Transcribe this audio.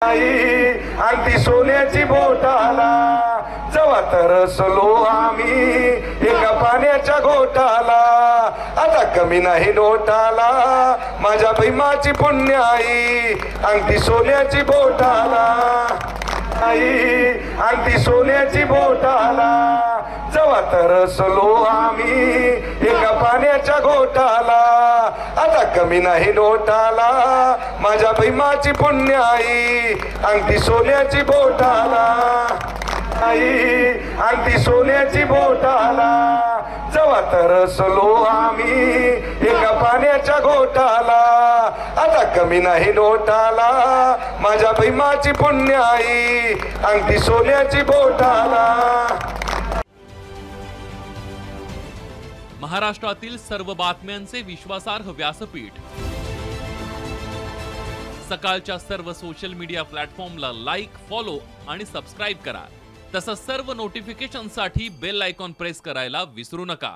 अगदी सोन्याची बोटाला जेव्हा तरसलो आम्ही एका पाण्याच्या घोटाला, आता कमी नाही नोटाला माझ्या भीमाची पुण्याई अगदी सोन्याची बोटाला, अगदी सोन्याची बोटाला जेव्हा तरसलो आम्ही एका पाण्याच्या घोटाला, आता कमी नाही नोटाला माझ्या भीमाची पुण्याई अगदी सोन्याची बोटाला, अगदी सोन्याची बोटाला जेव्हा तरसलो आम्ही एका पाण्याच्या घोटाला, आता कमी नाही नोटाला माझ्या भीमाची पुण्याई अगदी सोन्याची बोटाला. महाराष्ट्रातील सर्व बातम्यांचे विश्वासार्ह व्यासपीठ. सकाळच्या सर्व सोशल मीडिया प्लॅटफॉर्मला लाईक, फॉलो आणि सबस्क्राईब करा. तसंच सर्व नोटिफिकेशनसाठी बेल आयकॉन प्रेस करायला विसरू नका.